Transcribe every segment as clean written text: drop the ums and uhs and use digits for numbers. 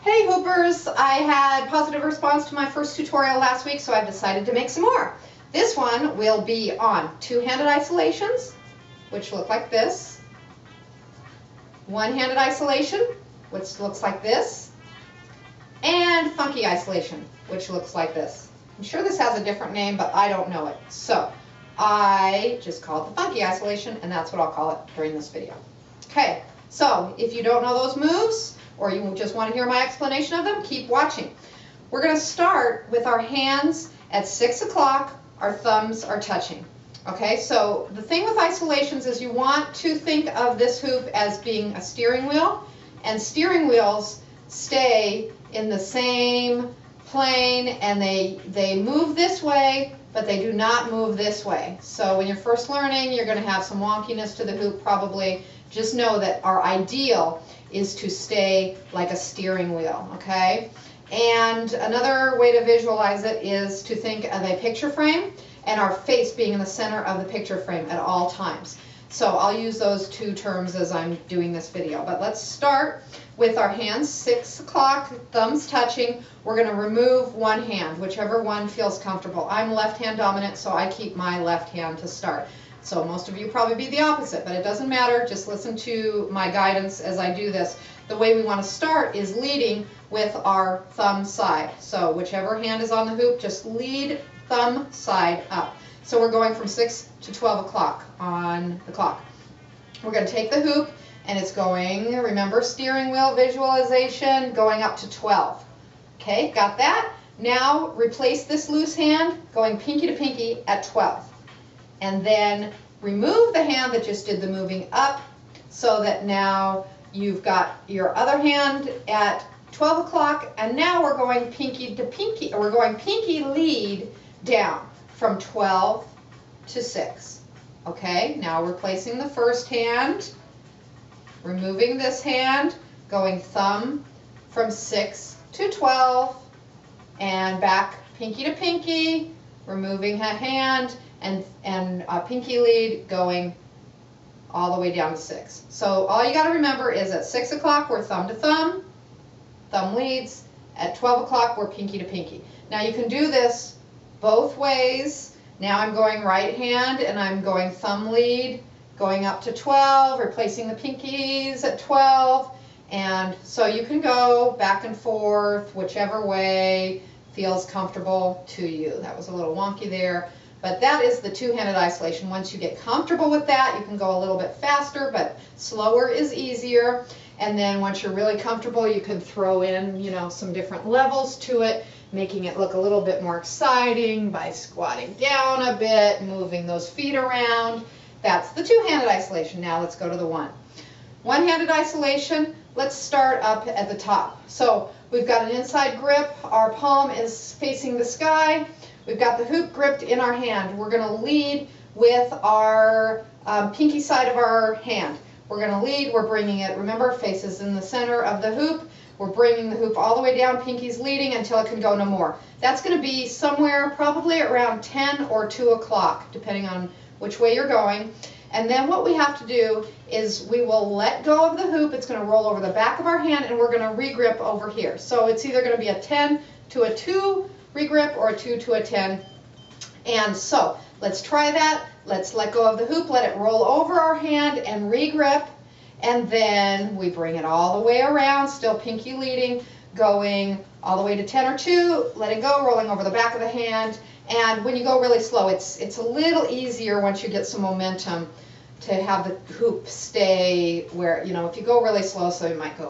Hey Hoopers, I had positive response to my first tutorial last week, so I've decided to make some more. This one will be on two-handed isolations, which look like this, one-handed isolation, which looks like this, and funky isolation, which looks like this. I'm sure this has a different name, but I don't know it. So I just call it the funky isolation, and that's what I'll call it during this video. Okay, so if you don't know those moves, or you just want to hear my explanation of them, keep watching. We're going to start with our hands at 6 o'clock, our thumbs are touching. Okay, so the thing with isolations is you want to think of this hoop as being a steering wheel, and steering wheels stay in the same plane and they move this way, but they do not move this way. So when you're first learning, you're going to have some wonkiness to the hoop probably. Just know that our ideal is to stay like a steering wheel, okay? And another way to visualize it is to think of a picture frame and our face being in the center of the picture frame at all times. So I'll use those two terms as I'm doing this video. But let's start with our hands, 6 o'clock, thumbs touching. We're going to remove one hand, whichever one feels comfortable. I'm left hand dominant, so I keep my left hand to start. So most of you probably be the opposite, but it doesn't matter. Just listen to my guidance as I do this. The way we want to start is leading with our thumb side. So whichever hand is on the hoop, just lead thumb side up. So we're going from 6 to 12 o'clock on the clock. We're going to take the hoop, and it's going, remember steering wheel visualization, going up to 12. Okay, got that? Now replace this loose hand, going pinky to pinky at 12. And then remove the hand that just did the moving up so that now you've got your other hand at 12 o'clock, and now we're going pinky to pinky, or we're going pinky lead down from 12 to 6. Okay, now replacing the first hand, removing this hand, going thumb from 6 to 12, and back pinky to pinky, removing a hand, and pinky lead going all the way down to 6. So all you got to remember is at 6 o'clock we're thumb to thumb, thumb leads. At 12 o'clock we're pinky to pinky. Now you can do this both ways. Now I'm going right hand and I'm going thumb lead, going up to 12, replacing the pinkies at 12. And so you can go back and forth, whichever way feels comfortable to you. That was a little wonky there. But that is the two-handed isolation. Once you get comfortable with that, you can go a little bit faster, but slower is easier. And then once you're really comfortable, you can throw in, some different levels to it, making it look a little bit more exciting by squatting down a bit, moving those feet around. That's the two-handed isolation. Now let's go to the one. One-handed isolation, let's start up at the top. So we've got an inside grip. Our palm is facing the sky. We've got the hoop gripped in our hand. We're going to lead with our pinky side of our hand. We're going to lead. We're bringing it, remember, faces in the center of the hoop. We're bringing the hoop all the way down, pinky's leading until it can go no more. That's going to be somewhere probably around 10 or 2 o'clock, depending on which way you're going. And then what we have to do is we will let go of the hoop. It's going to roll over the back of our hand, and we're going to regrip over here. So it's either going to be a 10 to a 2 regrip or a 2 to a 10. And so let's try that. Let's let go of the hoop, let it roll over our hand and regrip. And then we bring it all the way around, still pinky leading, going all the way to 10 or 2, letting go, rolling over the back of the hand. And when you go really slow, it's a little easier once you get some momentum to have the hoop stay where, if you go really slow, so you might go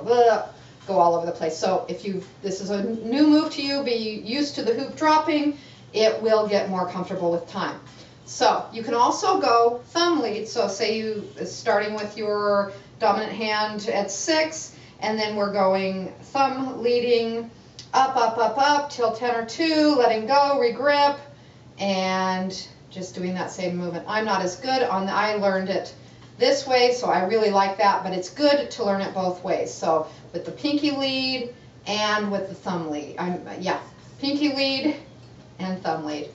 all over the place. So if this is a new move to you, be used to the hoop dropping, it will get more comfortable with time. So you can also go thumb lead. So say you starting with your dominant hand at 6, and then we're going thumb leading up, up, up, up till 10 or 2, letting go, regrip, and just doing that same movement. I'm not as good on I learned it this way, so I really like that, but it's good to learn it both ways. So with the pinky lead and with the thumb lead. Pinky lead and thumb lead.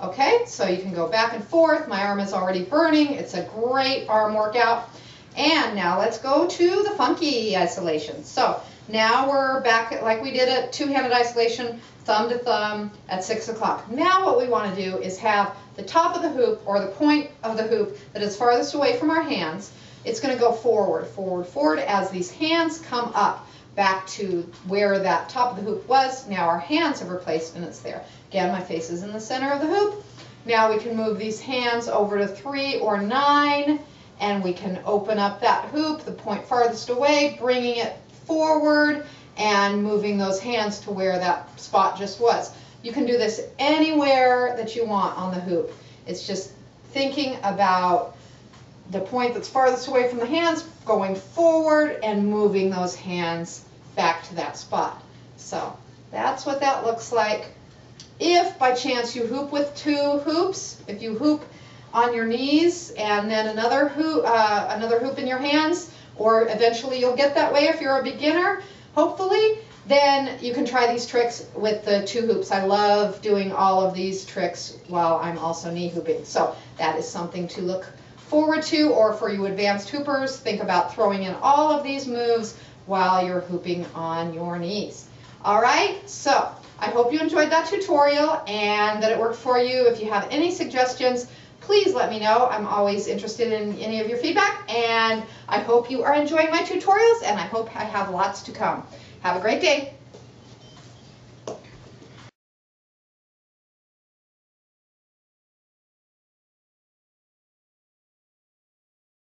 Okay, so you can go back and forth. My arm is already burning. It's a great arm workout. And now let's go to the funky isolation. So Now we're back like we did at two-handed isolation, thumb to thumb at 6 o'clock. Now what we want to do is have the top of the hoop, or the point of the hoop that is farthest away from our hands. It's going to go forward, forward, forward as these hands come up back to where that top of the hoop was. Now our hands have replaced and it's there. Again, my face is in the center of the hoop. Now we can move these hands over to 3 or 9, and we can open up that hoop, the point farthest away, bringing it forward and moving those hands to where that spot just was. You can do this anywhere that you want on the hoop. It's just thinking about the point that's farthest away from the hands, going forward and moving those hands back to that spot. So that's what that looks like. If by chance you hoop with 2 hoops, if you hoop on your knees and then another hoop in your hands, or eventually you'll get that way if you're a beginner, hopefully, then you can try these tricks with the 2 hoops. I love doing all of these tricks while I'm also knee hooping. So that is something to look forward to, or for you advanced hoopers, think about throwing in all of these moves while you're hooping on your knees. All right, so I hope you enjoyed that tutorial and that it worked for you. If you have any suggestions, please let me know. I'm always interested in any of your feedback, and I hope you are enjoying my tutorials, and I hope I have lots to come. Have a great day.